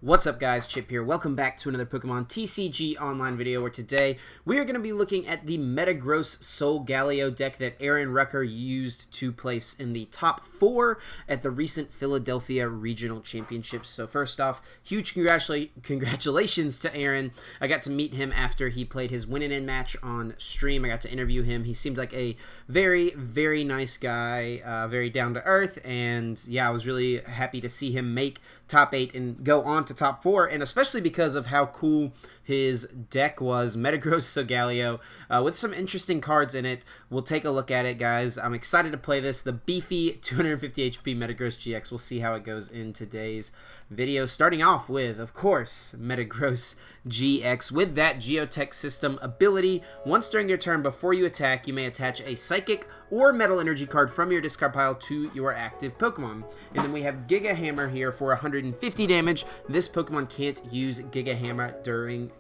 What's up guys, Chip here. Welcome back to another Pokemon TCG online video where today we are going to be looking at the Metagross Solgaleo deck that Aaron Rucker used to place in the top 4 at the recent Philadelphia Regional Championships. So first off, huge congratulations to Aaron. I got to meet him after he played his win-and-in match on stream. I got to interview him. He seemed like a very, very nice guy, very down-to-earth, and yeah, I was really happy to see him make top 8 and go on to top 4, and especially because of how cool his deck was. Metagross Solgaleo with some interesting cards in it. We'll take a look at it, guys. I'm excited to play this. The beefy 250 HP Metagross GX. We'll see how it goes in today's video. Starting off with, of course, Metagross GX with that Geotech System ability. Once during your turn before you attack, you may attach a Psychic or Metal Energy card from your discard pile to your active Pokemon. And then we have Giga Hammer here for 150 damage. This Pokemon can't use Giga Hammer during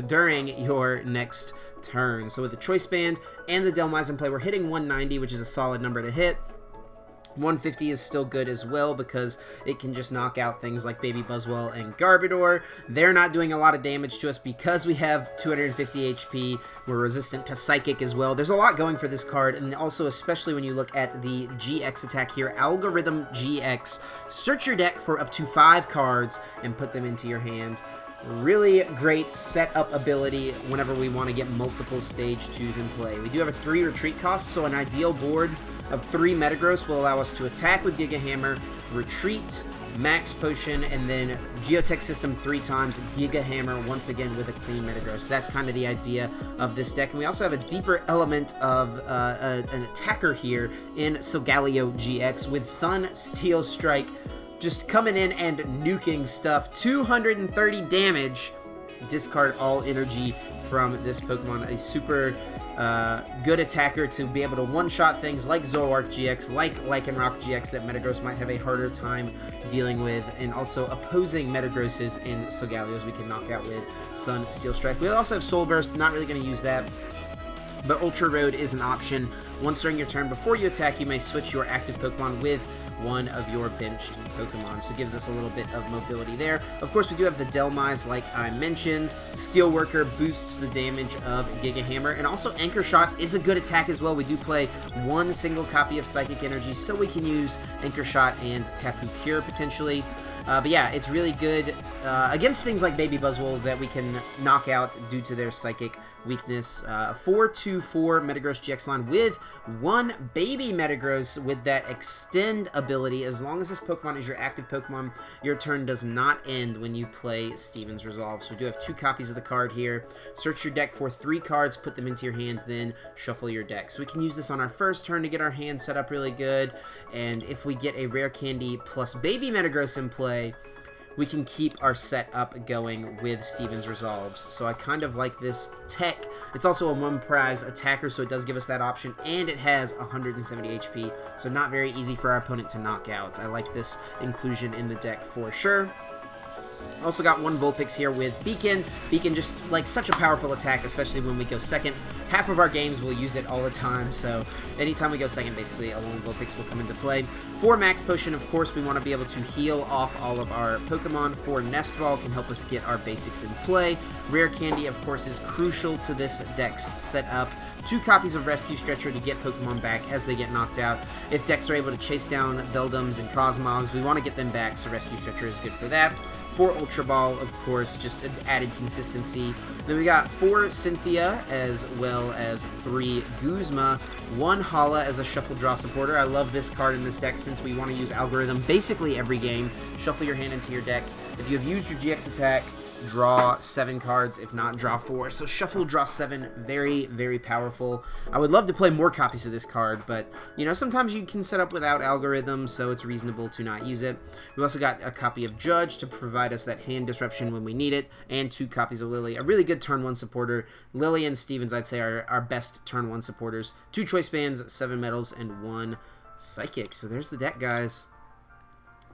during your next turn. So with the Choice Band and the Dhelmise in play, we're hitting 190, which is a solid number to hit. 150 is still good as well because it can just knock out things like Baby Buzzwole and Garbodor. They're not doing a lot of damage to us because we have 250 HP. We're resistant to Psychic as well. There's a lot going for this card, and also especially when you look at the GX attack here, Algorithm GX. Search your deck for up to 5 cards and put them into your hand. Really great setup ability whenever we want to get multiple stage 2s in play. We do have a 3 retreat cost, so an ideal board of 3 Metagross will allow us to attack with Giga Hammer, retreat, Max Potion, and then Geotech System 3 times, Giga Hammer once again with a clean Metagross. That's kind of the idea of this deck. And we also have a deeper element of an attacker here in Solgaleo-GX with Sun, Steel Strike, just coming in and nuking stuff. 230 damage. Discard all energy from this Pokemon. A super good attacker to be able to one-shot things like Zoroark GX, like Lycanroc GX that Metagross might have a harder time dealing with, and also opposing Metagrosses in Solgaleos we can knock out with Sun, Steel Strike. We also have Soul Burst, not really going to use that, but Ultra Road is an option. Once during your turn before you attack, you may switch your active Pokemon with one of your benched Pokemon, so it gives us a little bit of mobility there. Of course, we do have the Dhelmise, like I mentioned. Steel Worker boosts the damage of Giga Hammer, and also Anchor Shot is a good attack as well. We do play 1 single copy of Psychic Energy, so we can use Anchor Shot and Tapu Cure potentially. But yeah, it's really good against things like Baby Buzzwole that we can knock out due to their Psychic weakness. 4-2-4 Metagross GX line with 1 Baby Metagross with that Extend ability. As long as this Pokemon is your active Pokemon, your turn does not end when you play Steven's Resolve. So we do have 2 copies of the card here. Search your deck for 3 cards, put them into your hand, then shuffle your deck. So we can use this on our first turn to get our hand set up really good. And if we get a Rare Candy plus Baby Metagross in play, we can keep our setup going with Steven's Resolves. So I kind of like this tech. It's also a 1 prize attacker, so it does give us that option, and it has 170 HP, so not very easy for our opponent to knock out. I like this inclusion in the deck for sure. Also got 1 Vulpix here with Beacon. Beacon just like such a powerful attack, especially when we go second. Half of our games will use it all the time, so anytime we go second, basically Alolan Vulpix will come into play. For Max Potion, of course, we want to be able to heal off all of our Pokemon. For Nest Ball can help us get our basics in play. Rare Candy, of course, is crucial to this deck's setup. 2 copies of Rescue Stretcher to get Pokemon back as they get knocked out. If decks are able to chase down Beldums and Cosmogs, we want to get them back, so Rescue Stretcher is good for that. For Ultra Ball, of course, just an added consistency. Then we got 4 Cynthia, as well as 3 Guzma, 1 Hala as a Shuffle Draw supporter. I love this card in this deck since we want to use Algorithm basically every game. Shuffle your hand into your deck. If you have used your GX attack, draw 7 cards, if not draw 4. So shuffle, draw 7, very, very powerful. I would love to play more copies of this card, but you know, sometimes you can set up without Algorithm, so it's reasonable to not use it. We also got a copy of Judge to provide us that hand disruption when we need it, and 2 copies of Lillie, a really good turn 1 supporter. Lillie and Stevens, I'd say, are our best turn 1 supporters. 2 Choice Bands, 7 Metals, and 1 Psychic. So there's the deck, guys.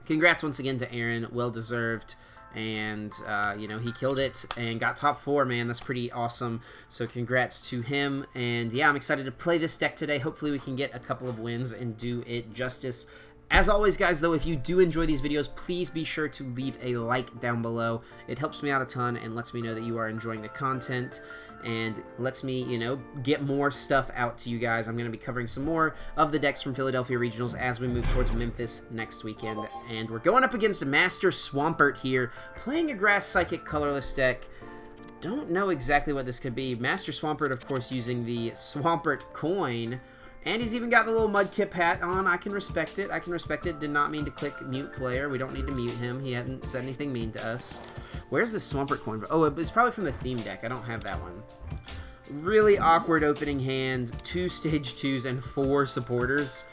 Congrats once again to Aaron, well deserved. And you know, he killed it and got top 4, man. That's pretty awesome, so congrats to him. And yeah, I'm excited to play this deck today. Hopefully we can get a couple of wins and do it justice. As always, guys, though, if you do enjoy these videos, please be sure to leave a like down below. It helps me out a ton and lets me know that you are enjoying the content and lets me, you know, get more stuff out to you guys. I'm going to be covering some more of the decks from Philadelphia Regionals as we move towards Memphis next weekend. And we're going up against Master Swampert here, playing a Grass Psychic colorless deck. Don't know exactly what this could be. Master Swampert, of course, using the Swampert coin. And he's even got the little Mudkip hat on. I can respect it. I can respect it. Did not mean to click mute player. We don't need to mute him. He hadn't said anything mean to us. Where's the Swampert coin? Oh, it's probably from the theme deck. I don't have that one. Really awkward opening hand. 2 stage 2s and 4 supporters.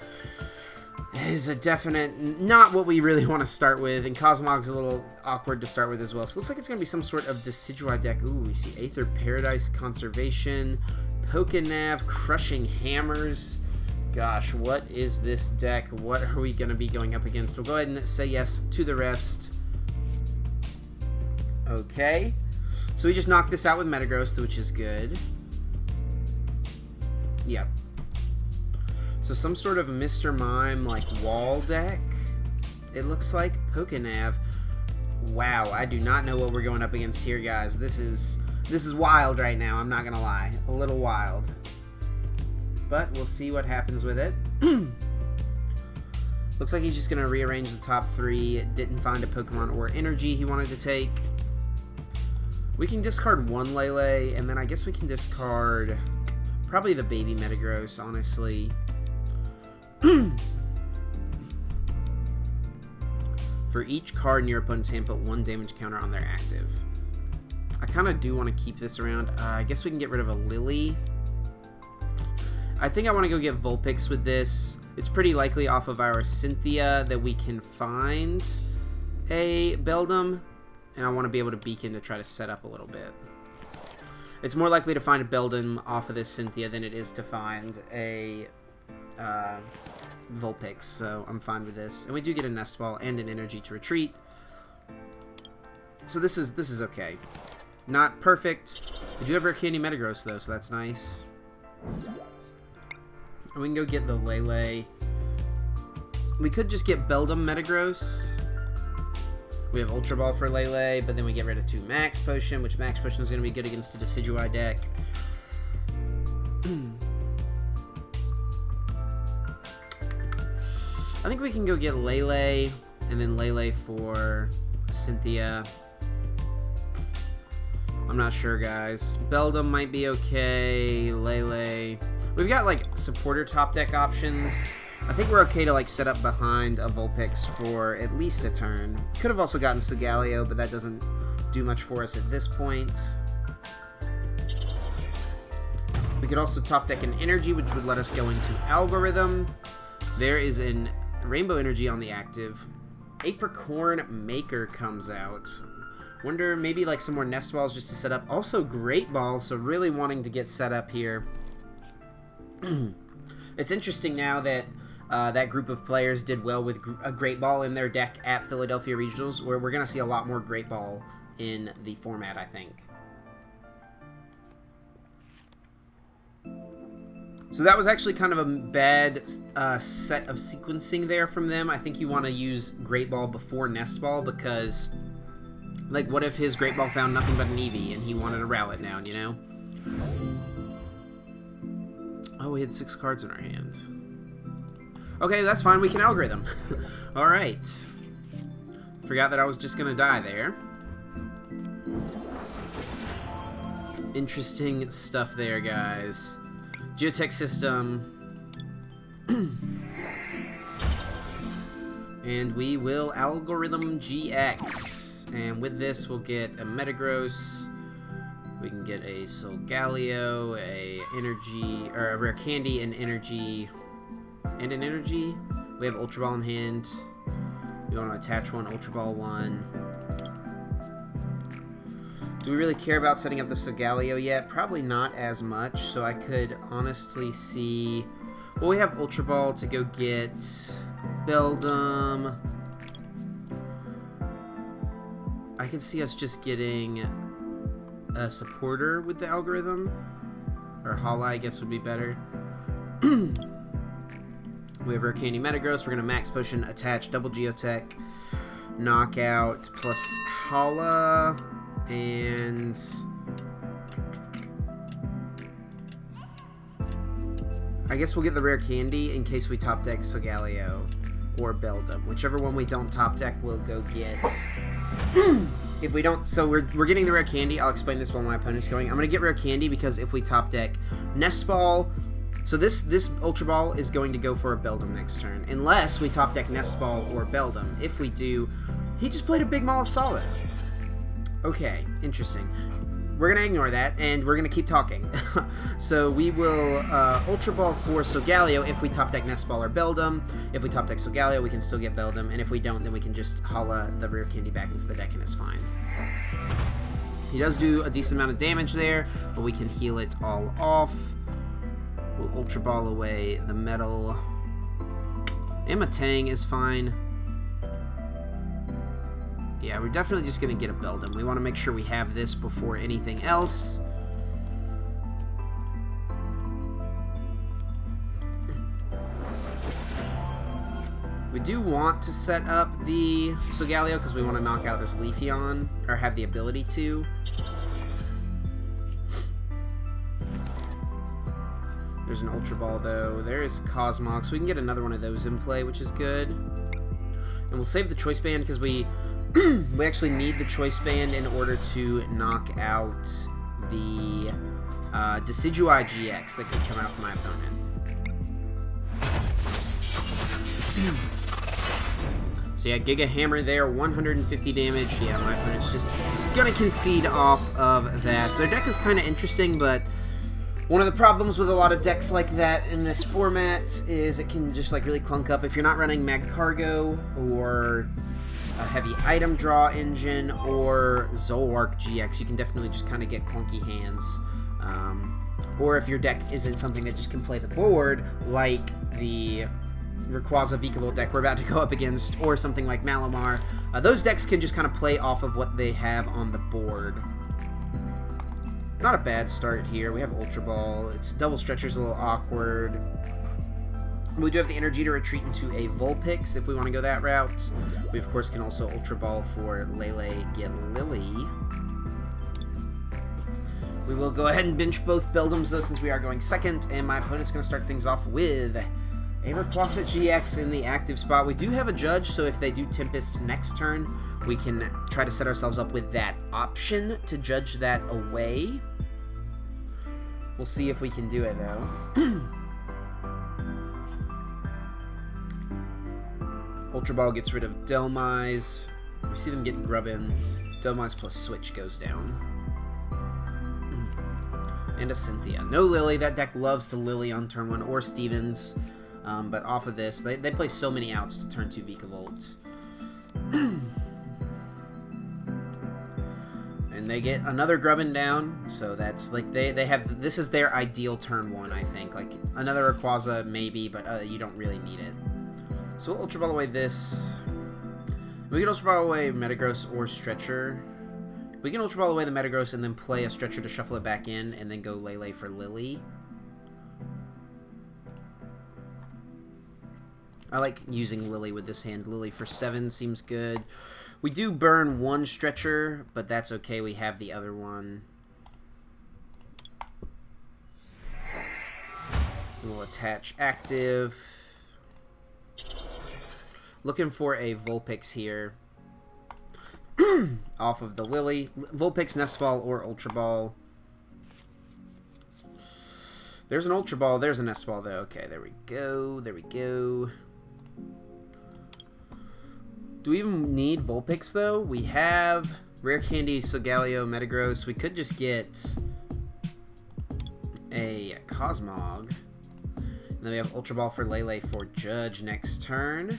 Is a definite not what we really want to start with. And Cosmog's a little awkward to start with as well. So it looks like it's going to be some sort of Decidueye deck. Ooh, we see Aether Paradise Conservation. Pokenav, Crushing Hammers. Gosh, what is this deck? What are we going to be going up against? We'll go ahead and say yes to the rest. Okay. So we just knocked this out with Metagross, which is good. Yep. So some sort of Mr. Mime, like, wall deck, it looks like. Pokenav. Wow, I do not know what we're going up against here, guys. This is wild right now, I'm not gonna lie. A little wild. But we'll see what happens with it. Looks like he's just gonna rearrange the top 3. Didn't find a Pokemon or energy he wanted to take. We can discard 1 Lele, and then I guess we can discard probably the baby Metagross, honestly. For each card in your opponent's hand, put 1 damage counter on their active. I kind of do want to keep this around. I guess we can get rid of a Lillie. I think I want to go get Vulpix with this. It's pretty likely off of our Cynthia that we can find a Beldum, and I want to be able to beacon to try to set up a little bit. It's more likely to find a Beldum off of this Cynthia than it is to find a Vulpix, so I'm fine with this. And we do get a Nest Ball and an Energy to retreat. So this is okay. Not perfect. We do have Rare Candy Metagross, though, so that's nice. And we can go get the Lele. We could just get Beldum Metagross. We have Ultra Ball for Lele, but then we get rid of 2 Max Potion, which Max Potion is going to be good against a Decidueye deck. I think we can go get Lele, and then Lele for Cynthia. I'm not sure, guys. Beldum might be okay. Lele. We've got, like, supporter top deck options. I think we're okay to, like, set up behind a Vulpix for at least a turn. Could have also gotten Solgaleo, but that doesn't do much for us at this point. We could also top deck an Energy, which would let us go into Algorithm. There is an Rainbow Energy on the active. Apricorn Maker comes out. Wonder maybe like some more Nest Balls just to set up. Also Great Balls, so really wanting to get set up here. It's interesting now that that group of players did well with a Great Ball in their deck at Philadelphia Regionals, where we're going to see a lot more Great Ball in the format, I think. So that was actually kind of a bad set of sequencing there from them. I think you want to use Great Ball before Nest Ball because, like, what if his Great Ball found nothing but an Eevee and he wanted to Rowlet down, you know? Oh, we had 6 cards in our hand. Okay, that's fine. We can Algorithm. All right. Forgot that I was just going to die there. Interesting stuff there, guys. Geotech System. And we will Algorithm GX. And with this, we'll get a Metagross. We can get a Solgaleo, a Energy, or a Rare Candy, an Energy, and an Energy. We have Ultra Ball in hand. We want to attach one, Ultra Ball 1. Do we really care about setting up the Solgaleo yet? Probably not as much, so I could honestly see... Well, we have Ultra Ball to go get Beldum. I could see us just getting a supporter with the Algorithm. Or Hala, I guess, would be better. We have Rare Candy Metagross. We're going to Max Potion, attach, double Geotech, Knockout, plus Hala, and... I guess we'll get the Rare Candy in case we top deck Solgaleo or Beldum. Whichever one we don't top deck, we'll go get. If we don't, so we're getting the Rare Candy. I'll explain this while my opponent's going. I'm going to get Rare Candy because if we top deck Nest Ball, so this Ultra Ball is going to go for a Beldum next turn, unless we top deck Nest Ball or Beldum. If we do, he just played a big Mollisala. Okay, interesting. We're going to ignore that, and we're going to keep talking. So we will Ultra Ball for Solgaleo if we top deck Nest Ball or Beldum. If we top deck Solgaleo, we can still get Beldum, and if we don't, then we can just Hala the Rare Candy back into the deck, and it's fine. He does do a decent amount of damage there, but we can heal it all off. We'll Ultra Ball away the metal. And Metang is fine. Yeah, we're definitely just going to get a Beldum. We want to make sure we have this before anything else. We do want to set up the Solgaleo because we want to knock out this Leafeon, or have the ability to. There's an Ultra Ball, though. There is Cosmog, so we can get another one of those in play, which is good. And we'll save the Choice Band because we actually need the Choice Band in order to knock out the Decidueye GX that could come out from my opponent. So yeah, Giga Hammer there, 150 damage. Yeah, my opponent's just gonna concede off of that. Their deck is kind of interesting, but one of the problems with a lot of decks like that in this format is it can just like really clunk up. If you're not running Magcargo or a heavy item draw engine or Zoroark GX, you can definitely just kind of get clunky hands. Or if your deck isn't something that just can play the board, like the Rayquaza Vikavolt deck we're about to go up against, or something like Malamar, those decks can just kind of play off of what they have on the board. Not a bad start here. We have Ultra Ball. Its double stretcher's a little awkward. We do have the energy to retreat into a Vulpix if we want to go that route. We, of course, can also Ultra Ball for Lele get Lillie. We will go ahead and bench both Beldums, though, since we are going second, and my opponent's going to start things off with a Rayquaza GX in the active spot. We do have a Judge, so if they do Tempest next turn, we can try to set ourselves up with that option to judge that away. We'll see if we can do it, though. Ultra Ball gets rid of Dhelmise. We see them getting Grubbin. Dhelmise plus Switch goes down. And a Cynthia. No Lillie. That deck loves to Lillie on turn 1, or Stevens. But off of this, they play so many outs to turn 2 Vikavolt. And they get another Grubbin down, so that's like they have, this is their ideal turn 1, I think. Like another Rayquaza maybe, but you don't really need it. So we'll Ultra Ball away this. We can Ultra Ball away Metagross or Stretcher. We can Ultra Ball away the Metagross and then play a Stretcher to shuffle it back in, and then go Lele for Lillie. I like using Lillie with this hand. Lillie for 7 seems good. We do burn one Stretcher, but that's okay. We have the other one. We'll attach active. Looking for a Vulpix here. Off of the Lillie. Vulpix, Nest Ball, or Ultra Ball. There's an Ultra Ball. There's a Nest Ball, though. Okay, there we go. There we go. Do we even need Vulpix, though? We have Rare Candy, Solgaleo, Metagross. We could just get a Cosmog. And then we have Ultra Ball for Lele for Judge next turn.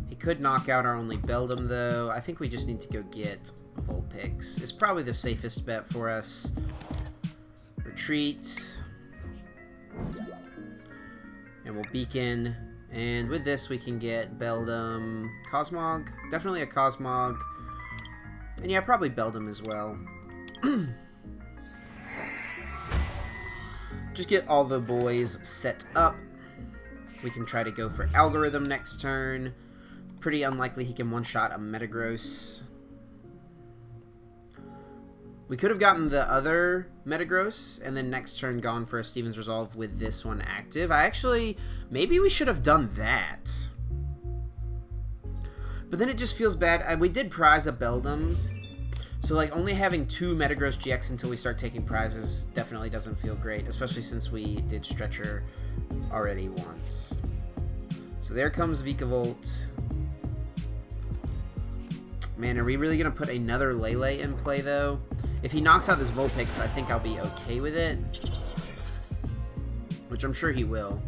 He could knock out our only Beldum, though. I think we just need to go get Vulpix. It's probably the safest bet for us. Retreat. And we'll Beacon. And with this, we can get Beldum, Cosmog. Definitely a Cosmog. And yeah, probably Beldum as well. Just get all the boys set up. We can try to go for Algorithm next turn. Pretty unlikely he can one-shot a Metagross. We could have gotten the other Metagross, and then next turn gone for a Steven's Resolve with this one active. Maybe we should have done that. But then it just feels bad. We did prize a Beldum, so like only having 2 Metagross GX until we start taking prizes definitely doesn't feel great, especially since we did Stretcher already once. So there comes Vikavolt. Man, are we really going to put another Lele in play, though? If he knocks out this Vulpix, I think I'll be okay with it. Which I'm sure he will.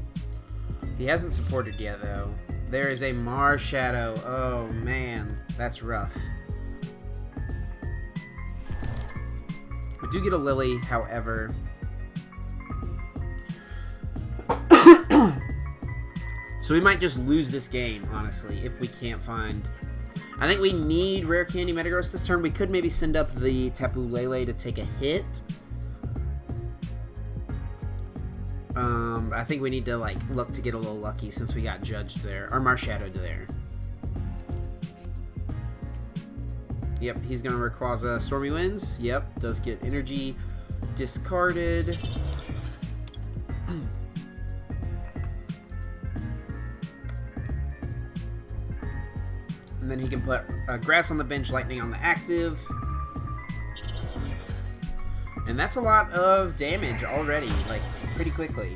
He hasn't supported yet, though. There is a Marshadow. Oh, man. That's rough. We do get a Lillie, however. So we might just lose this game, honestly, if we can't find... I think we need Rare Candy Metagross this turn. We could maybe send up the Tapu Lele to take a hit. I think we need to like look to get a little lucky since we got judged there, or Marshadowed there. Yep, he's gonna Rayquaza Stormy Winds. Yep, does get energy discarded. And then he can put Grass on the bench, Lightning on the active. And that's a lot of damage already, like, pretty quickly.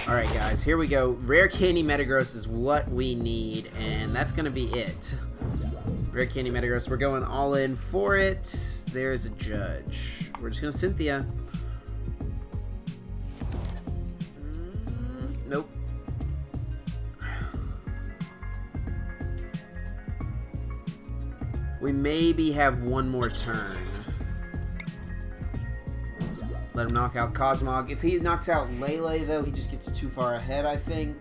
Alright guys, here we go. Rare Candy Metagross is what we need, and that's going to be it. Rare Candy Metagross, we're going all in for it. There's a Judge. We're just going to Cynthia. Nope. We maybe have one more turn. Let him knock out Cosmog. If he knocks out Lele, though, he just gets too far ahead, I think.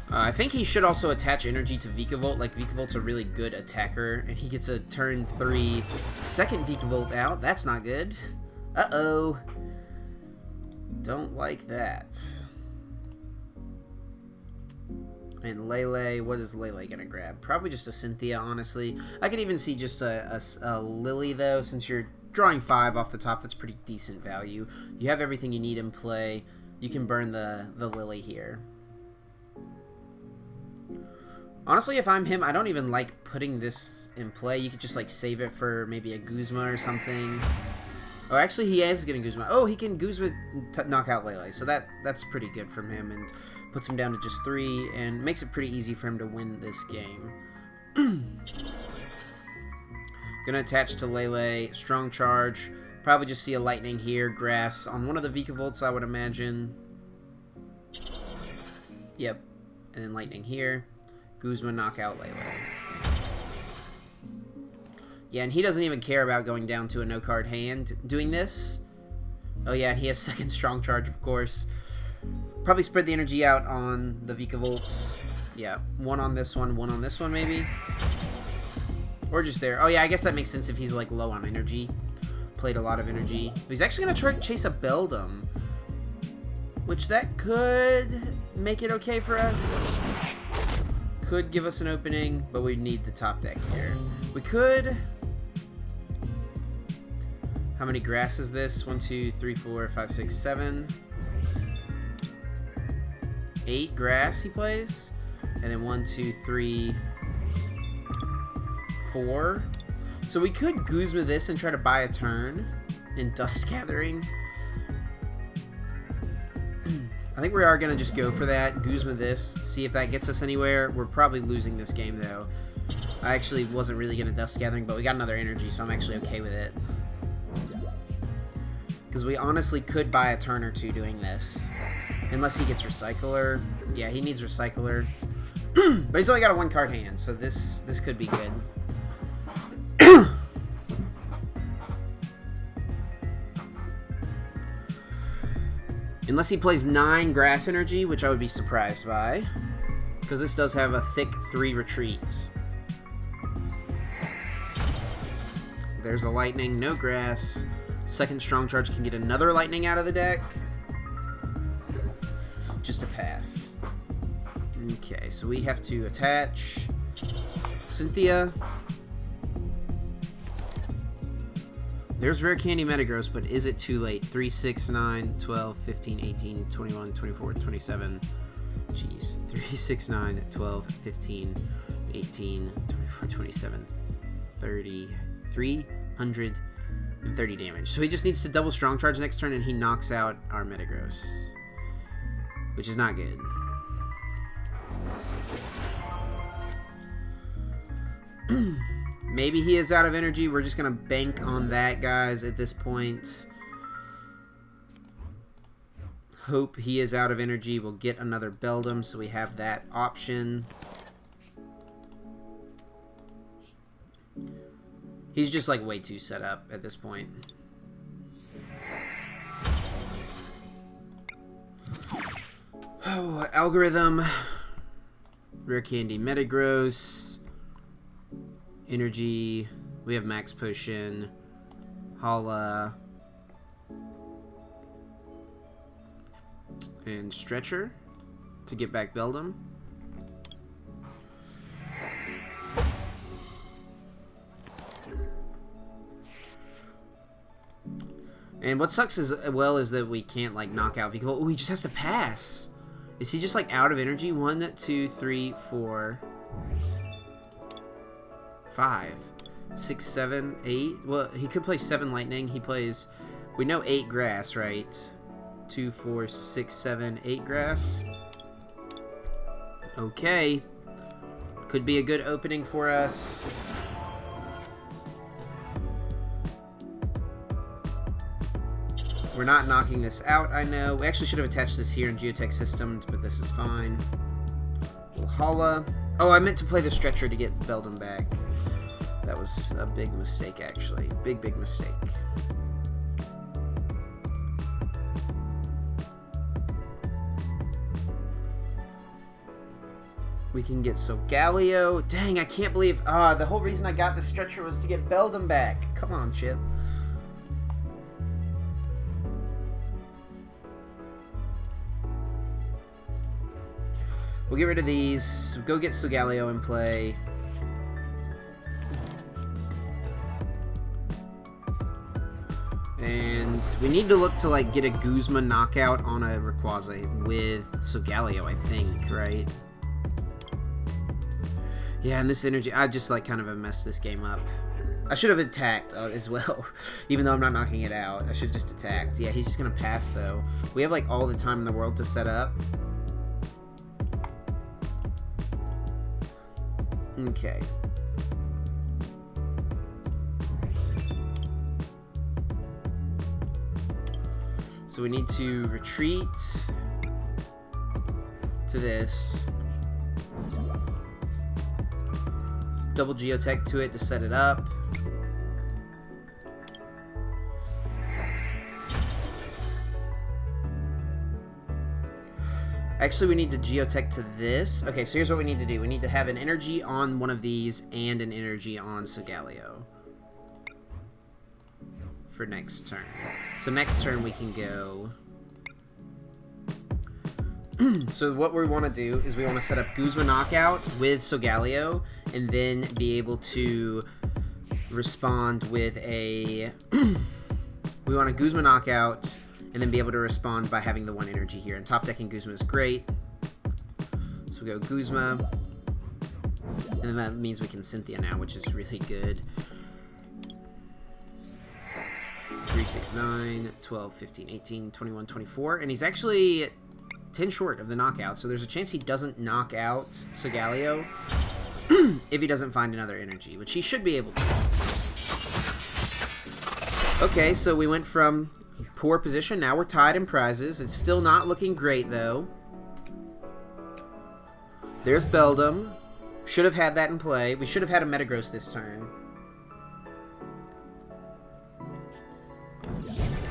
I think he should also attach energy to Vikavolt. Like, Vikavolt's a really good attacker, and he gets a turn 3 second Vikavolt out. That's not good. Uh-oh. Don't like that. And Lele, what is Lele gonna grab? Probably just a Cynthia, honestly. I could even see just a Lillie, though, since you're drawing 5 off the top. That's pretty decent value. You have everything you need in play. You can burn the Lillie here. Honestly, if I'm him, I don't even like putting this in play. You could just, like, save it for maybe a Guzma or something. Oh, actually, he is getting Guzma. Oh, he can Guzma knock out Lele, so that's pretty good from him, and puts him down to just 3, and makes it pretty easy for him to win this game. Gonna attach to Lele, Strong Charge. Probably just see a Lightning here, Grass on one of the Vikavolts, I would imagine. Yep, and then Lightning here. Guzma knock out Lele. Yeah, and he doesn't even care about going down to a no-card hand doing this. Oh yeah, and he has second Strong Charge, of course. Probably spread the energy out on the Vikavolts. Yeah, one on this one maybe. Or just there. Oh yeah, I guess that makes sense if he's like low on energy. Played a lot of energy. He's actually going to try chase a Beldum. Which that could make it okay for us. Could give us an opening, but we need the top deck here. We could... How many grass is this? 1, 2, 3, 4, 5, 6, 7. 8 grass he plays. And then 1, 2, 3, 4. So we could Guzma this and try to buy a turn in Dust Gathering. I think we are going to just go for that. Guzma this, see if that gets us anywhere. We're probably losing this game, though. I actually wasn't really going to Dust Gathering, but we got another energy, so I'm actually okay with it. Because we honestly could buy a turn or two doing this. Unless he gets Recycler. Yeah, he needs Recycler. But he's only got a 1-card hand, so this could be good. Unless he plays 9 grass energy, which I would be surprised by. Because this does have a thick 3 retreats. There's a lightning, no grass. Second strong charge can get another lightning out of the deck. Just a pass. Okay, so we have to attach Cynthia. There's Rare Candy Metagross, but is it too late? 3, 6, 9, 12, 15, 18, 21, 24, 27. Jeez. 3, 6, 9, 12, 15, 18, 24, 27, 30, 330 damage. So he just needs to double strong charge next turn and he knocks out our Metagross, which is not good. Maybe he is out of energy. We're just going to bank on that, guys, at this point. Hope he is out of energy. We'll get another Beldum, so we have that option. He's just, like, way too set up at this point. Oh, Algorithm. Rare Candy Metagross. Energy. We have Max Potion. Hala. And Stretcher to get back Beldum. And what sucks as well is that we can't like knock out people. Oh, he just has to pass. Is he just like out of energy? 1, 2, 3, 4, 5, 6, 7, 8. Well, he could play 7 lightning. He plays, we know 8 grass, right? 2, 4, 6, 7, 8 grass. Okay. Could be a good opening for us. We're not knocking this out, I know. We actually should have attached this here in Geotech Systems, but this is fine. Hala. Oh, I meant to play the Stretcher to get Beldum back. That was a big mistake, actually. Big mistake. We can get Solgaleo. Dang, I can't believe... the whole reason I got the Stretcher was to get Beldum back. Come on, Chip. We'll get rid of these. Go get Solgaleo in play. And we need to look to like get a Guzma knockout on a Rayquaza with Solgaleo, I think, right? Yeah, and this energy, I just like kind of have messed this game up. I should have attacked as well, even though I'm not knocking it out. I should have just attacked. Yeah, he's just gonna pass though. We have like all the time in the world to set up. Okay. So we need to retreat to this. Double Geotech to it to set it up. Actually, we need to Geotech to this. Okay, so here's what we need to do. We need to have an energy on one of these and an energy on Solgaleo for next turn. So next turn we can go... So what we want to do is we want to set up Guzma Knockout with Solgaleo and then be able to respond with a... We want a Guzma Knockout and then be able to respond by having the 1 energy here. And top decking Guzma is great. So we go Guzma. And then that means we can Cynthia now, which is really good. 3, 6, 9, 12, 15, 18, 21, 24. And he's actually 10 short of the knockout. So there's a chance he doesn't knock out Solgaleo if he doesn't find another energy, which he should be able to. Okay, so we went from poor position. Now we're tied in prizes. It's still not looking great, though. There's Beldum. Should have had that in play. We should have had a Metagross this turn.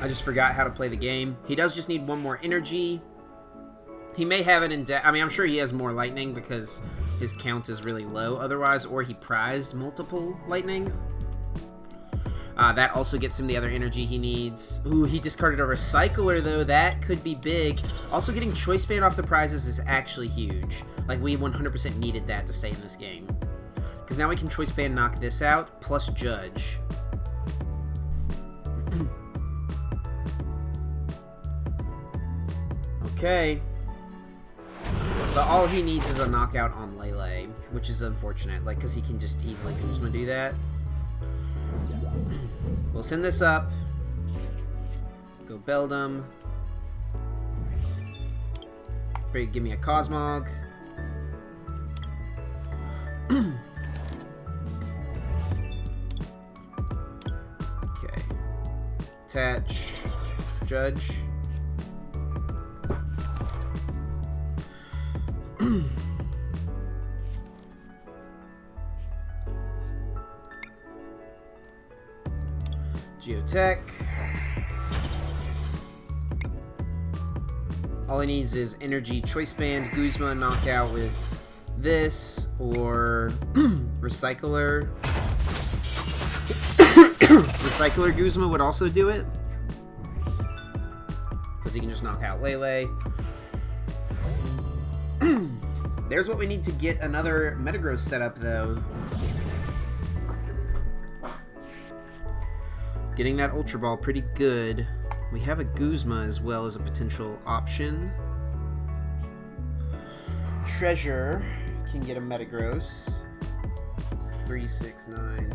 I just forgot how to play the game. He does just need 1 more energy. He may have it in deck. I mean, I'm sure he has more lightning because his count is really low otherwise, or he prized multiple lightning. That also gets him the other energy he needs. Ooh, he discarded a recycler, though. That could be big. Also, getting Choice Band off the prizes is actually huge. Like, we 100% needed that to stay in this game. Because now we can Choice Band knock this out, plus Judge. Okay. But all he needs is a knockout on Lele, which is unfortunate. Like, because he can just easily Guzma do that. We'll send this up. Go Beldum. Give me a Cosmog. Okay. Attach. Judge. Geotech. All he needs is energy, Choice Band, Guzma, knockout with this, or Recycler. Recycler Guzma would also do it, because he can just knock out Lele. There's what we need to get another Metagross set up, though. Getting that Ultra Ball pretty good. We have a Guzma as well as a potential option. Treasure can get a Metagross. 3, 6, 9,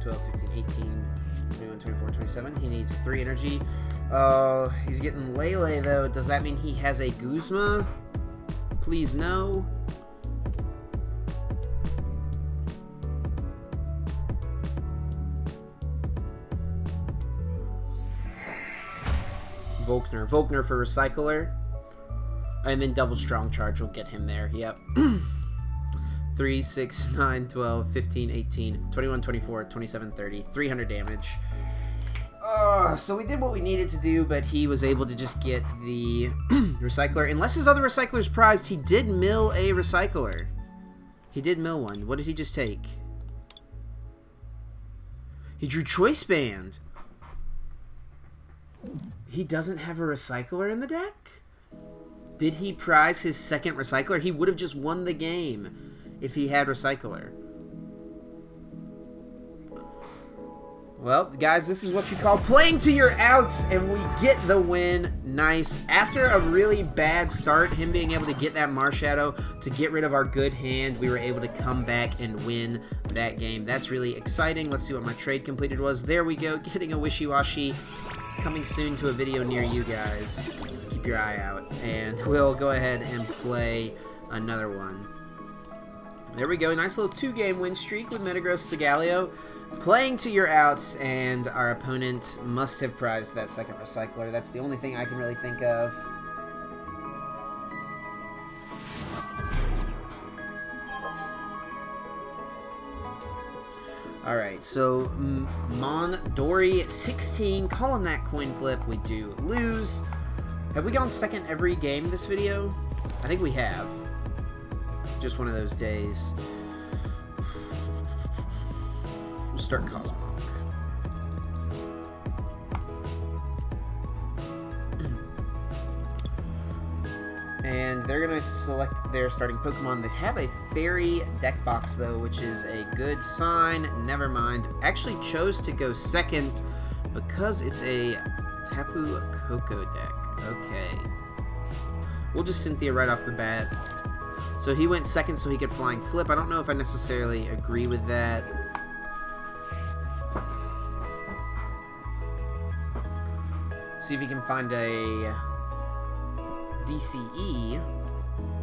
12, 15, 18, 21, 24, 27. He needs 3 energy. Oh, he's getting Lele, though. Does that mean he has a Guzma? Please, no. Volkner for Recycler. And then double Strong Charge will get him there. Yep. 3, 6, 9, 12, 15, 18, 21, 24, 27, 30. 300 damage. So we did what we needed to do, but he was able to just get the Recycler. Unless his other Recycler's prized, he did mill a Recycler. He did mill one. What did he just take? He drew Choice Band. He doesn't have a Recycler in the deck? Did he prize his second Recycler? He would have just won the game if he had Recycler. Well, guys, this is what you call playing to your outs, and we get the win. Nice. After a really bad start, him being able to get that Marshadow to get rid of our good hand, we were able to come back and win that game. That's really exciting. Let's see what my trade completed was. There we go, getting a Wishy-Washy. Coming soon to a video near you guys. Keep your eye out. And we'll go ahead and play another one. There we go. Nice little 2-game win streak with Metagross Solgaleo. Playing to your outs, and our opponent must have prized that second Recycler. That's the only thing I can really think of. Alright, so Mondori 16, calling that coin flip. We do lose. Have we gone second every game this video? I think we have. Just one of those days. We'll start Cosmog. And they're going to select their starting Pokemon. They have a Fairy deck box, though, which is a good sign. Never mind. Actually chose to go second because it's a Tapu Koko deck. Okay. We'll just Cynthia right off the bat. So he went second so he could Flying Flip. I don't know if I necessarily agree with that. See if he can find a DCE.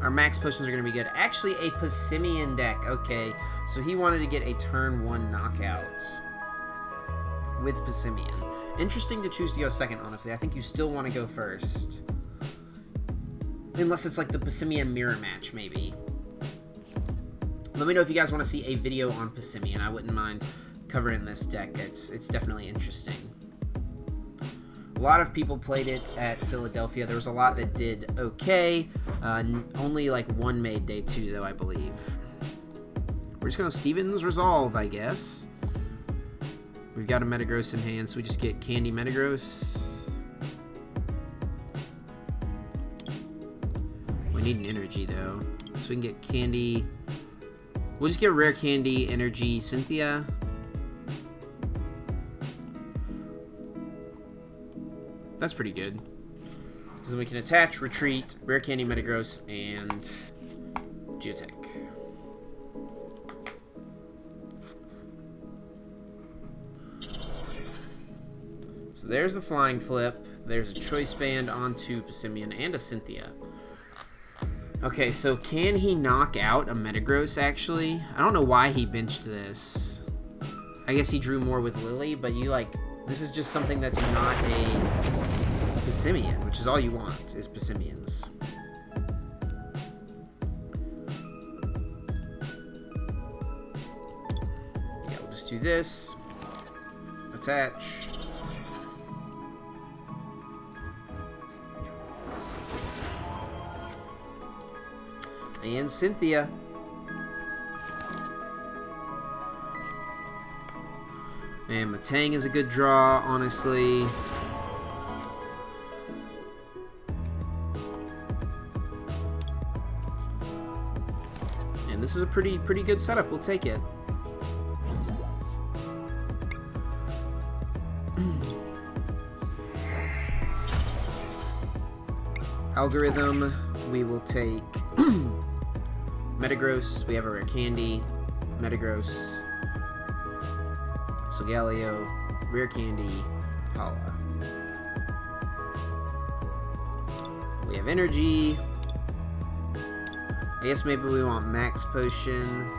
Our Max Potions are going to be good. Actually, a Passimian deck. Okay, so he wanted to get a turn 1 knockout with Passimian. Interesting to choose to go second, honestly. I think you still want to go first. Unless it's like the Passimian mirror match, maybe. Let me know if you guys want to see a video on Passimian. I wouldn't mind covering this deck. It's definitely interesting. A lot of people played it at Philadelphia. There was a lot that did okay. Only like one made day 2, though, I believe. We're just going to Steven's Resolve, I guess. We've got a Metagross in hand, so we just get Candy Metagross. We need an energy, though. So we can get Candy. We'll just get Rare Candy, Energy, Cynthia. That's pretty good. So then we can attach, retreat, Rare Candy Metagross, and Geotech. So there's the Flying Flip. There's a Choice Band onto Passimian and a Cynthia. Okay, so can he knock out a Metagross, actually? I don't know why he benched this. I guess he drew more with Lillie, but you, like, this is just something that's not a Passimian, which is all you want, is Passimians. Yeah, we'll just do this. Attach. And Cynthia. And Metang is a good draw, honestly. And this is a pretty good setup. We'll take it. Algorithm, we will take Metagross, we have a Rare Candy, Metagross, Solgaleo, Rare Candy, Hala. We have Energy. I guess maybe we want Max Potion.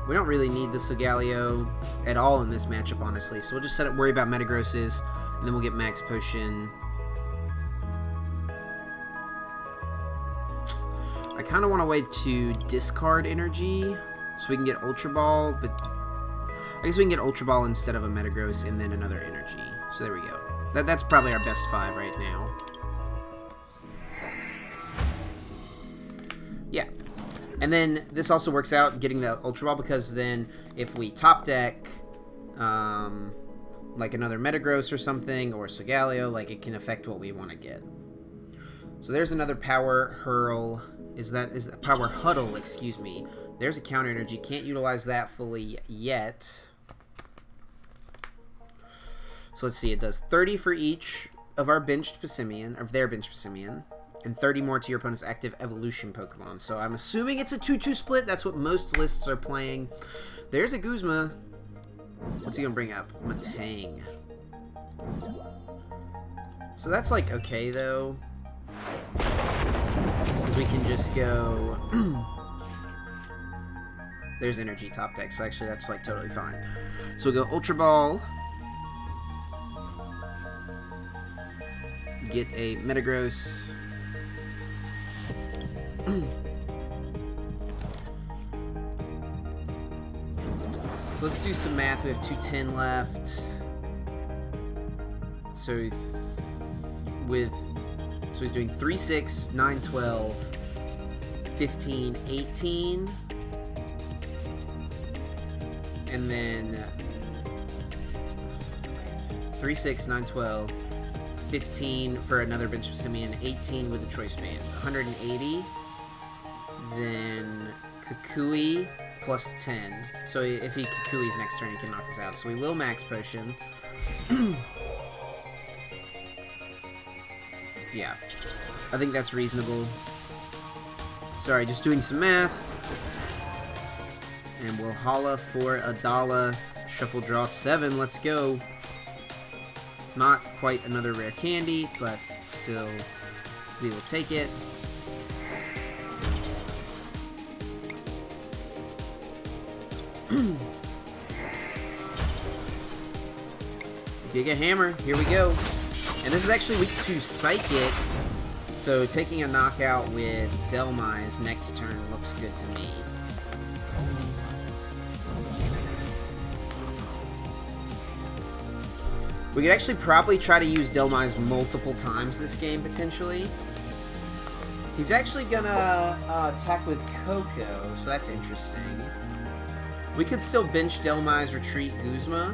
We don't really need the Solgaleo at all in this matchup, honestly, so we'll just worry about Metagrosses, and then we'll get Max Potion. I kind of want to wait to discard Energy so we can get Ultra Ball, but I guess we can get Ultra Ball instead of a Metagross and then another Energy. So there we go. That's probably our best 5 right now. Yeah. And then this also works out getting the Ultra Ball, because then if we top deck like another Metagross or something, or Solgaleo, like, it can affect what we want to get. So there's another Power Hurl. Is that Power Huddle, excuse me. There's a counter energy. Can't utilize that fully yet. So let's see. It does 30 for each of our benched Passimian, of their benched Passimian, and 30 more to your opponent's active evolution Pokemon. So I'm assuming it's a 2-2 split. That's what most lists are playing. There's a Guzma. What's he gonna bring up? Metang. So that's like okay though, because we can just go. There's Energy top deck, so actually that's like totally fine. So we'll go Ultra Ball. Get a Metagross. So let's do some math. We have 210 left. So he's doing 3, 6, 9, 12, 15, 18, and then 3, 6, 9, 12, 15 for another bench of Passimian, 18 with a choice band, 180. Then Kukui plus 10. So if he Kukui's next turn, he can knock us out. So we will Max Potion. Yeah, I think that's reasonable. Sorry, just doing some math. And we'll Hala for a Dala. Shuffle draw 7. Let's go. Not quite another Rare Candy, but still, we will take it. Giga Hammer, here we go. And this is actually weak to Psychic, so taking a knockout with Dhelmise next turn looks good to me. We could actually probably try to use Dhelmise multiple times this game, potentially. He's actually gonna attack with Coco, so that's interesting. We could still bench Dhelmise, retreat Guzma.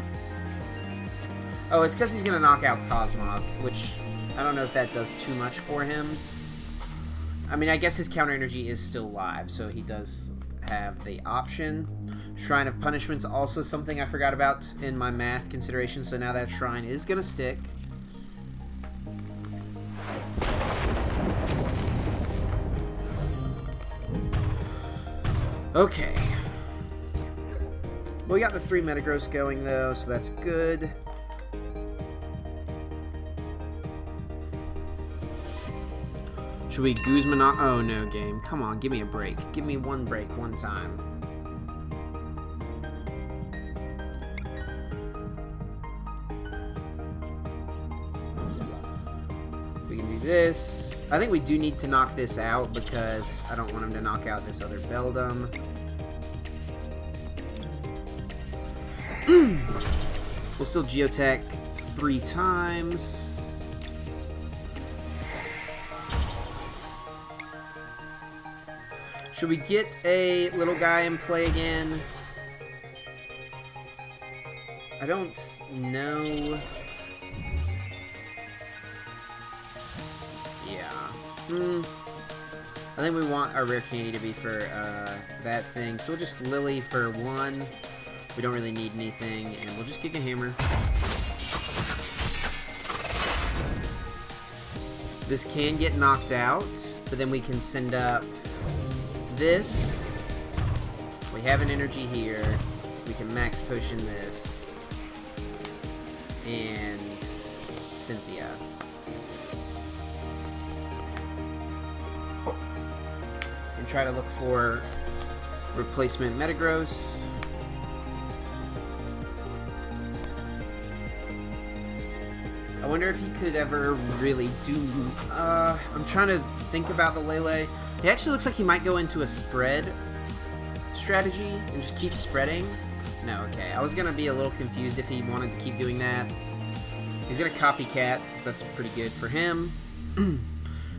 Oh, it's because he's gonna knock out Cosmog, which I don't know if that does too much for him. I mean, I guess his counter energy is still live, so he does have the option. Shrine of Punishment's also something I forgot about in my math consideration, so now that shrine is gonna stick. Okay. Well, we got the 3 Metagross going, though, so that's good. Should we Guzma knock? Oh, no, game. Come on, give me a break. Give me one break, one time. We can do this. I think we do need to knock this out because I don't want him to knock out this other Beldum. We'll still Geotech 3 times. Should we get a little guy in play again? I don't know. Yeah. I think we want our Rare Candy to be for that thing. So we'll just Lillie for 1. We don't really need anything, and we'll just Giga Hammer. This can get knocked out, but then we can send up this. We have an energy here. We can Max Potion this. And Cynthia. And try to look for replacement Metagross. I wonder if he could ever really do... I'm trying to think about the Lele. He actually looks like he might go into a spread strategy and just keep spreading. No, okay. I was going to be a little confused if he wanted to keep doing that. He's going to copycat, so that's pretty good for him.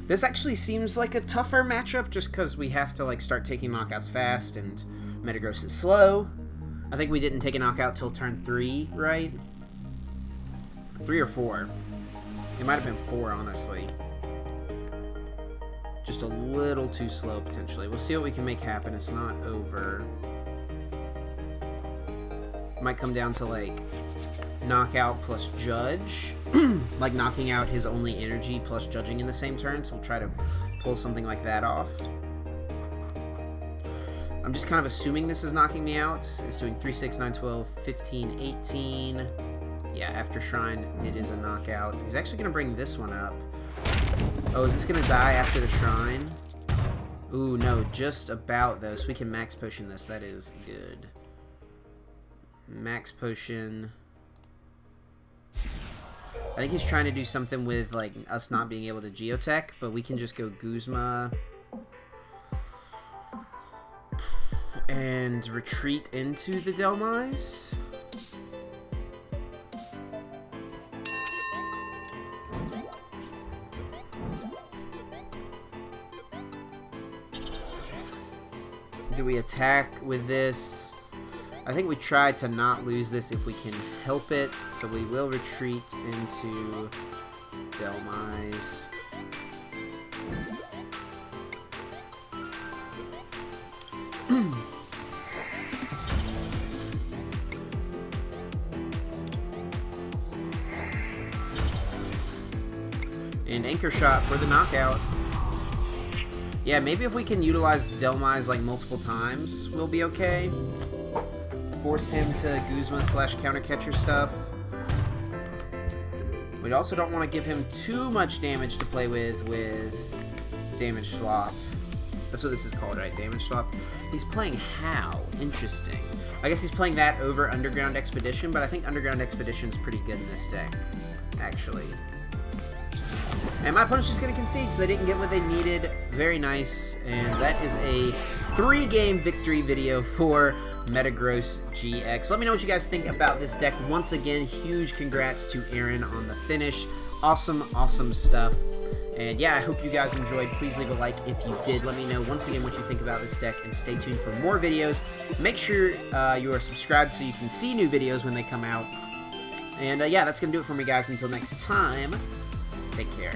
This actually seems like a tougher matchup just because we have to like start taking knockouts fast and Metagross is slow. I think we didn't take a knockout till turn 3, right? 3 or 4. It might have been 4, honestly. Just a little too slow, potentially. We'll see what we can make happen. It's not over. It might come down to, like, knockout plus judge. Like, knocking out his only energy plus judging in the same turn. So we'll try to pull something like that off. I'm just kind of assuming this is knocking me out. It's doing 3, 6, 9, 12, 15, 18... Yeah, after Shrine, it is a knockout. He's actually going to bring this one up. Oh, is this going to die after the Shrine? Ooh, no, just about, though, so we can Max Potion this. That is good. Max Potion. I think he's trying to do something with, like, us not being able to Geotech, but we can just go Guzma. And retreat into the Dhelmise. Do we attack with this? I think we try to not lose this if we can help it, so we will retreat into Dhelmise. And Anchor Shot for the knockout. Yeah, maybe if we can utilize Dhelmise like multiple times, we'll be okay. Force him to Guzma / counter catcher stuff. We also don't want to give him too much damage to play with damage swap. That's what this is called, right? Damage swap. He's playing how? Interesting. I guess he's playing that over Underground Expedition, but I think Underground Expedition's pretty good in this deck, actually. And my opponent's just going to concede, so they didn't get what they needed. Very nice. And that is a 3-game victory video for Metagross GX. Let me know what you guys think about this deck. Once again, huge congrats to Aaron on the finish. Awesome, awesome stuff. And yeah, I hope you guys enjoyed. Please leave a like if you did. Let me know once again what you think about this deck, and stay tuned for more videos. Make sure you are subscribed so you can see new videos when they come out. And yeah, that's going to do it for me, guys. Until next time, take care.